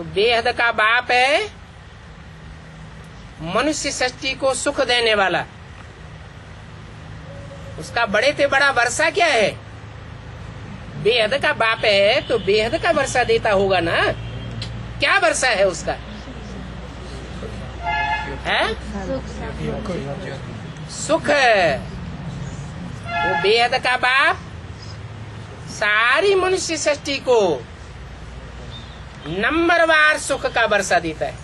तो बेहद का बाप है मनुष्य सृष्टि को सुख देने वाला। उसका बड़े से बड़ा वर्षा क्या है? बेहद का बाप है तो बेहद का वर्षा देता होगा ना। क्या वर्षा है उसका? है सुख। वो बेहद का बाप सारी मनुष्य सृष्टि को नंबरवार सुख का वर्षा देता है।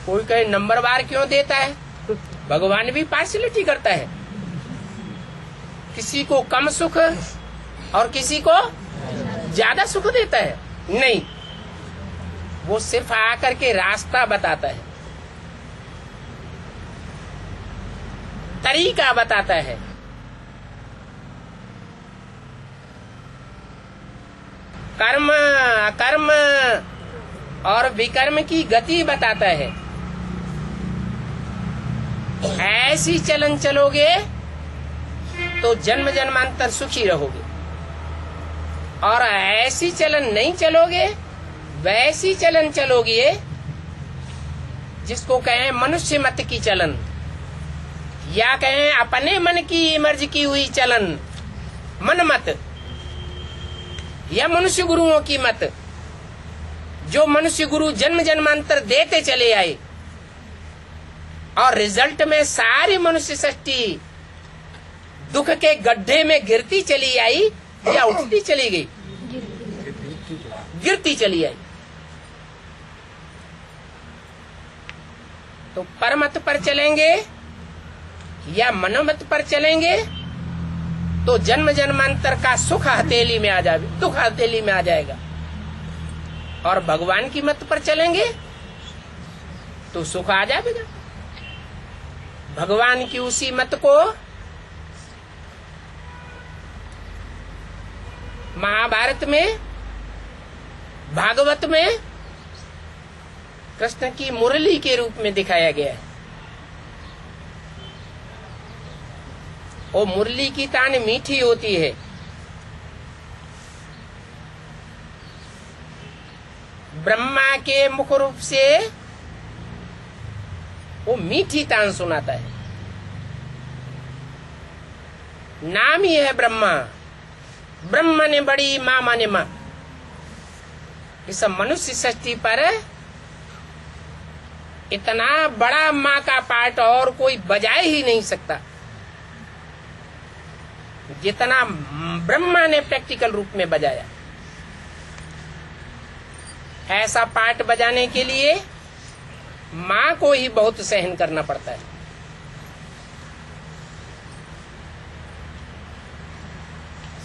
कोई कहे नंबरवार क्यों देता है? भगवान भी पार्शियलिटी करता है, किसी को कम सुख और किसी को ज्यादा सुख देता है। नहीं, वो सिर्फ आकर के रास्ता बताता है, तरीका बताता है। कर्म अकर्म और विकर्म की गति बताता है। ऐसी चलन चलोगे तो जन्म जन्मांतर सुखी रहोगे, और ऐसी चलन नहीं चलोगे, वैसी चलन चलोगे जिसको कहें मनुष्य मत की चलन, या कहें अपने मन की मर्जी की हुई चलन, मन मत, या मनुष्य गुरुओं की मत, जो मनुष्य गुरु जन्म जन्मांतर देते चले आए और रिजल्ट में सारी मनुष्य सृष्टि दुख के गड्ढे में गिरती चली आई या उठती चली गई? गिरती चली आई। तो परमत पर चलेंगे या मनोमत पर चलेंगे तो जन्म जन्मांतर का सुख हथेली में आ जाएगा, दुख हथेली में आ जाएगा। और भगवान की मत पर चलेंगे तो सुख आ जाएगा। भगवान की उसी मत को महाभारत में, भागवत में कृष्ण की मुरली के रूप में दिखाया गया है। वो मुरली की तान मीठी होती है। ब्रह्मा के मुख रूप से वो मीठी तान सुनाता है। नाम ही है ब्रह्मा। ब्रह्म ने बड़ी, मां माने मां। इस मनुष्य सृष्टि पर इतना बड़ा मां का पार्ट और कोई बजा ही नहीं सकता जितना ब्रह्मा ने प्रैक्टिकल रूप में बजाया। ऐसा पार्ट बजाने के लिए मां को ही बहुत सहन करना पड़ता है।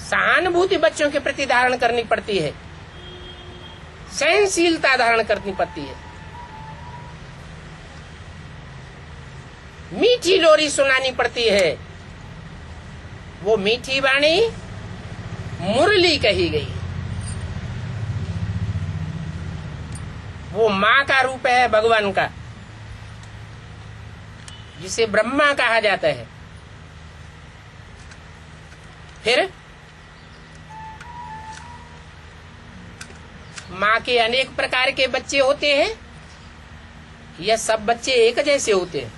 सहानुभूति बच्चों के प्रति धारण करनी पड़ती है, सहनशीलता धारण करनी पड़ती है, मीठी लोरी सुनानी पड़ती है। वो मीठी वाणी मुरली कही गई। वो मां का रूप है भगवान का, जिसे ब्रह्मा कहा जाता है। फिर मां के अनेक प्रकार के बच्चे होते हैं, या सब बच्चे एक जैसे होते हैं?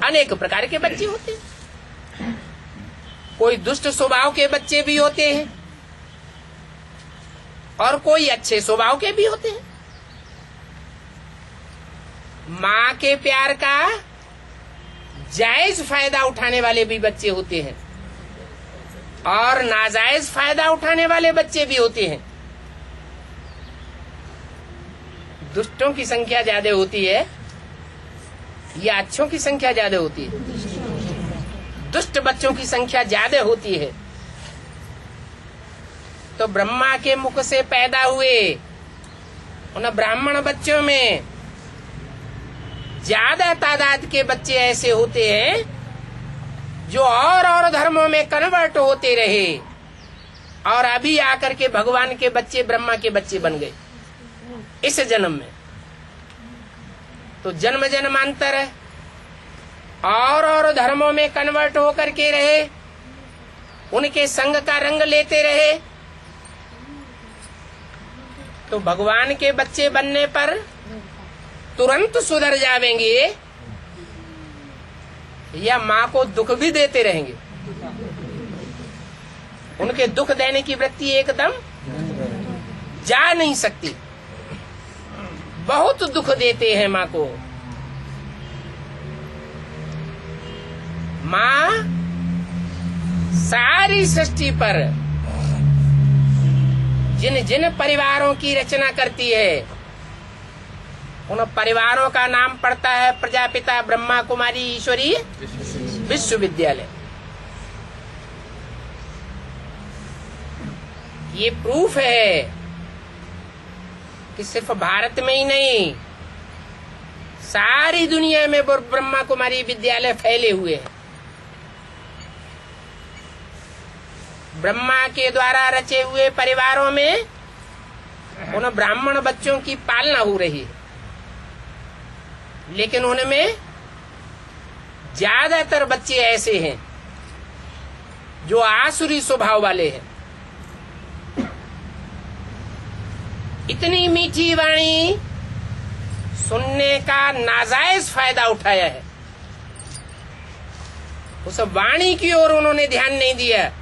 अनेक प्रकार के बच्चे होते हैं। कोई दुष्ट स्वभाव के बच्चे भी होते हैं और कोई अच्छे स्वभाव के भी होते हैं। मां के प्यार का जायज फायदा उठाने वाले भी बच्चे होते हैं और नाजायज फायदा उठाने वाले बच्चे भी होते हैं। दुष्टों की संख्या ज्यादा होती है या अच्छों की संख्या ज्यादा होती है? दुष्ट बच्चों की संख्या ज्यादा होती है। तो ब्रह्मा के मुख से पैदा हुए उन ब्राह्मण बच्चों में ज्यादा तादाद के बच्चे ऐसे होते हैं जो और धर्मों में कन्वर्ट होते रहे और अभी आकर के भगवान के बच्चे, ब्रह्मा के बच्चे बन गए इस जन्म में। तो जन्म जन्मांतर है और धर्मों में कन्वर्ट होकर के रहे, उनके संग का रंग लेते रहे, तो भगवान के बच्चे बनने पर तुरंत सुधर जावेंगे या माँ को दुख भी देते रहेंगे? उनके दुख देने की वृत्ति एकदम जा नहीं सकती। बहुत दुख देते हैं माँ को। माँ सारी सृष्टि पर जिन जिन परिवारों की रचना करती है, उन परिवारों का नाम पड़ता है प्रजापिता ब्रह्मा कुमारी ईश्वरी विश्वविद्यालय। ये प्रूफ है कि सिर्फ भारत में ही नहीं, सारी दुनिया में ब्रह्मा कुमारी विद्यालय फैले हुए हैं। ब्रह्मा के द्वारा रचे हुए परिवारों में उन ब्राह्मण बच्चों की पालना हो रही है, लेकिन उनमें ज्यादातर बच्चे ऐसे हैं जो आसुरी स्वभाव वाले हैं। इतनी मीठी वाणी सुनने का नाजायज फायदा उठाया है, उस वाणी की ओर उन्होंने ध्यान नहीं दिया।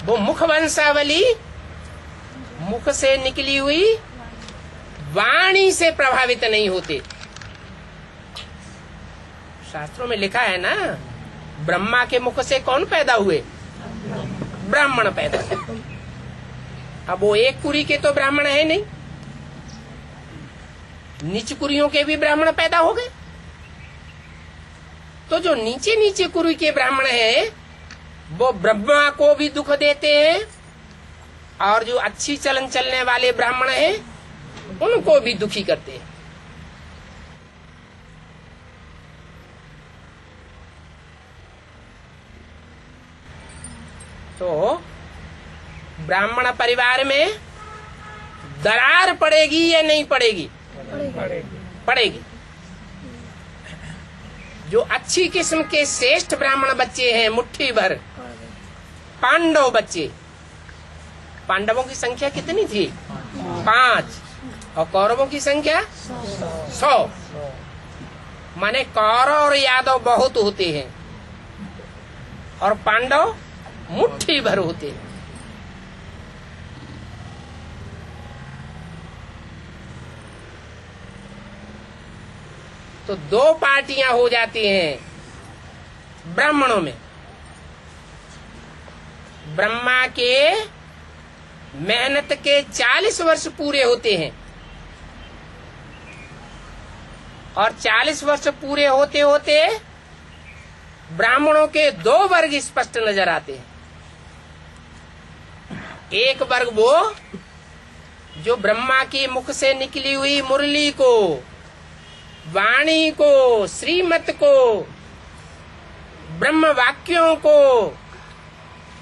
वो मुख वंशावली, मुख से निकली हुई वाणी से प्रभावित नहीं होते। शास्त्रों में लिखा है ना, ब्रह्मा के मुख से कौन पैदा हुए? ब्राह्मण पैदा हुए। अब वो एक कुरी के तो ब्राह्मण है नहीं, नीच कुरियों के भी ब्राह्मण पैदा हो गए। तो जो नीचे नीचे कुरी के ब्राह्मण है वो ब्रह्मा को भी दुख देते हैं, और जो अच्छी चलन चलने वाले ब्राह्मण हैं उनको भी दुखी करते हैं। तो ब्राह्मण परिवार में दरार पड़ेगी या नहीं पड़ेगी? पड़ेगी। जो अच्छी किस्म के श्रेष्ठ ब्राह्मण बच्चे हैं, मुट्ठी भर पांडव बच्चे, पांडवों की संख्या कितनी थी? 5, और कौरवों की संख्या 100। माने कौरव और यादव बहुत होते हैं और पांडव मुट्ठी भर होते हैं। तो 2 पार्टियां हो जाती हैं ब्राह्मणों में। ब्रह्मा के मेहनत के 40 वर्ष पूरे होते हैं, और 40 वर्ष पूरे होते होते ब्राह्मणों के 2 वर्ग स्पष्ट नजर आते हैं। एक वर्ग वो जो ब्रह्मा की मुख से निकली हुई मुरली को, वाणी को, श्रीमत को, ब्रह्म वाक्यों को,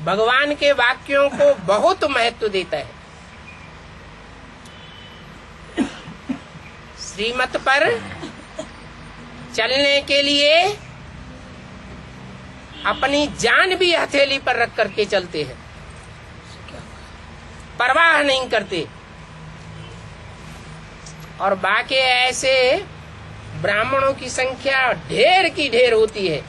भगवान के वाक्यों को बहुत महत्व देता है। श्रीमत पर चलने के लिए अपनी जान भी हथेली पर रख करके चलते हैं, परवाह नहीं करते। और बाकी ऐसे ब्राह्मणों की संख्या ढेर की ढेर होती है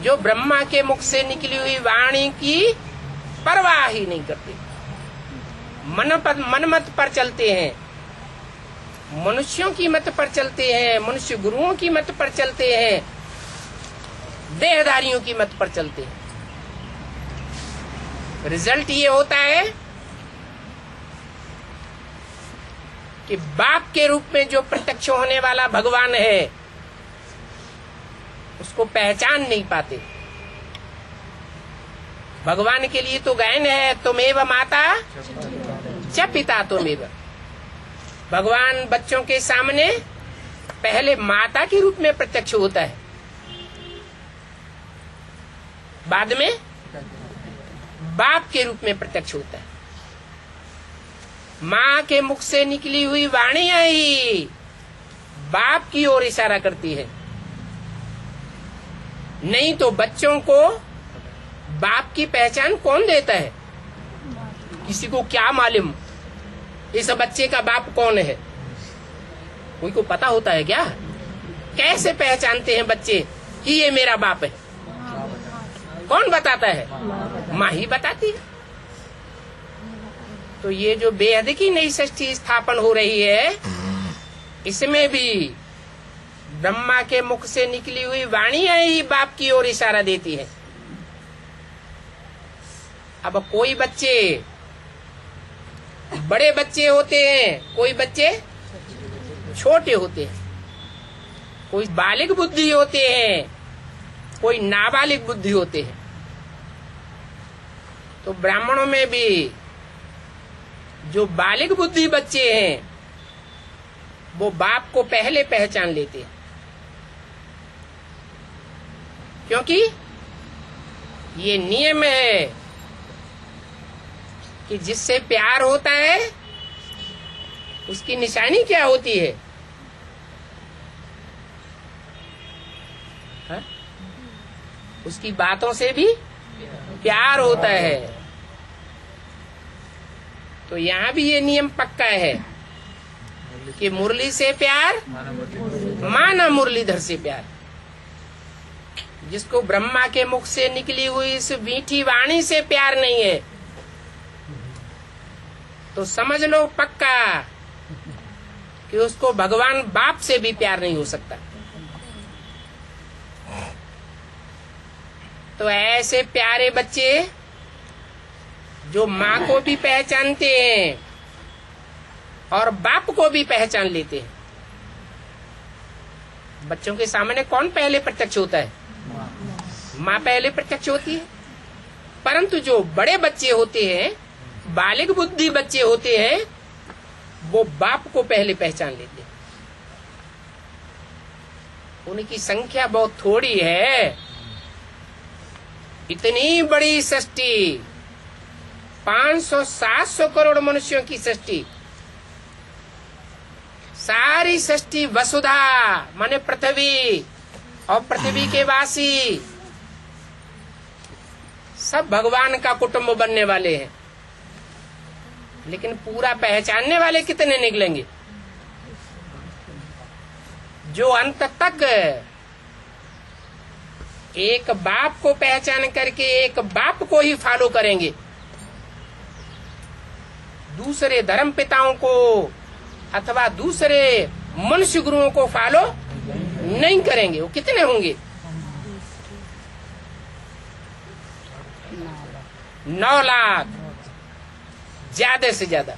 जो ब्रह्मा के मुख से निकली हुई वाणी की परवाह ही नहीं करते, मनमत पर चलते हैं, मनुष्यों की मत पर चलते हैं, मनुष्य गुरुओं की मत पर चलते हैं, देहधारियों की मत पर चलते हैं। रिजल्ट ये होता है कि बाप के रूप में जो प्रत्यक्ष होने वाला भगवान है उसको पहचान नहीं पाते। भगवान के लिए तो गायन है, तुमेव माता च पिता तुमेव। भगवान बच्चों के सामने पहले माता के रूप में प्रत्यक्ष होता है, बाद में बाप के रूप में प्रत्यक्ष होता है। माँ के मुख से निकली हुई वाणियां ही बाप की ओर इशारा करती है, नहीं तो बच्चों को बाप की पहचान कौन देता है? किसी को क्या मालूम इस बच्चे का बाप कौन है? कोई को पता होता है क्या? कैसे पहचानते हैं बच्चे कि ये मेरा बाप है? कौन बताता है? माँ ही बताती है। तो ये जो बेहद की नई सृष्टि स्थापन हो रही है, इसमें भी ब्रह्मा के मुख से निकली हुई वाणियां ही बाप की ओर इशारा देती है। अब कोई बच्चे बड़े बच्चे होते हैं, कोई बच्चे छोटे होते हैं, कोई बालिग बुद्धि होते हैं, कोई नाबालिग बुद्धि होते हैं। तो ब्राह्मणों में भी जो बालिग बुद्धि बच्चे हैं वो बाप को पहले पहचान लेते हैं, क्योंकि ये नियम है कि जिससे प्यार होता है उसकी निशानी क्या होती है? हा? उसकी बातों से भी प्यार होता है। तो यहाँ भी ये नियम पक्का है कि मुरली से प्यार, माना मुरलीधर से प्यार। जिसको ब्रह्मा के मुख से निकली हुई इस मीठी वाणी से प्यार नहीं है, तो समझ लो पक्का कि उसको भगवान बाप से भी प्यार नहीं हो सकता। तो ऐसे प्यारे बच्चे जो माँ को भी पहचानते हैं और बाप को भी पहचान लेते हैं। बच्चों के सामने कौन पहले प्रत्यक्ष होता है? माँ पहले प्रत्यक्ष होती है। परंतु जो बड़े बच्चे होते हैं, बालिग बुद्धि बच्चे होते हैं, वो बाप को पहले पहचान लेते हैं। उनकी संख्या बहुत थोड़ी है। इतनी बड़ी सृष्टि, 500-700 करोड़ मनुष्यों की सृष्टि, सारी सृष्टि वसुधा माने पृथ्वी और पृथ्वी के वासी सब भगवान का कुटुंब बनने वाले हैं। लेकिन पूरा पहचानने वाले कितने निकलेंगे? जो अंत तक एक बाप को पहचान करके एक बाप को ही फॉलो करेंगे, दूसरे धर्म पिताओं को अथवा दूसरे मनुष्य गुरुओं को फॉलो नहीं करेंगे। वो कितने होंगे? 9 लाख, ज्यादा से ज्यादा।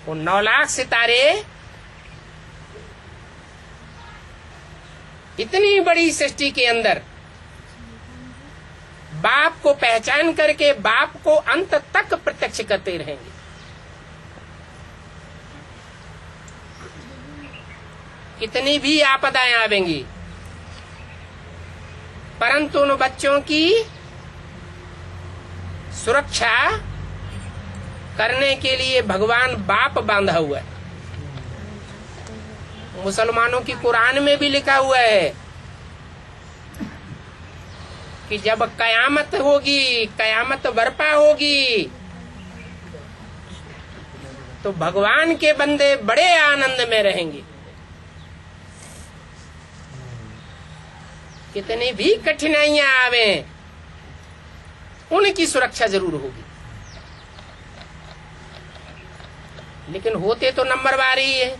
वो 9 लाख सितारे इतनी बड़ी सृष्टि के अंदर बाप को पहचान करके बाप को अंत तक प्रत्यक्ष करते रहेंगे। कितनी भी आपदाएं आवेंगी, परंतु उन बच्चों की सुरक्षा करने के लिए भगवान बाप बांधा हुआ है। मुसलमानों की कुरान में भी लिखा हुआ है कि जब कयामत होगी, कयामत बर्पा होगी, तो भगवान के बंदे बड़े आनंद में रहेंगे। कितनी भी कठिनाइयां आवे, उनकी सुरक्षा जरूर होगी। लेकिन होते तो नंबरवार ही है।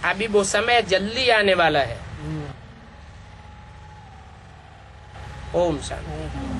अभी वो समय जल्दी आने वाला है। ओम शांति।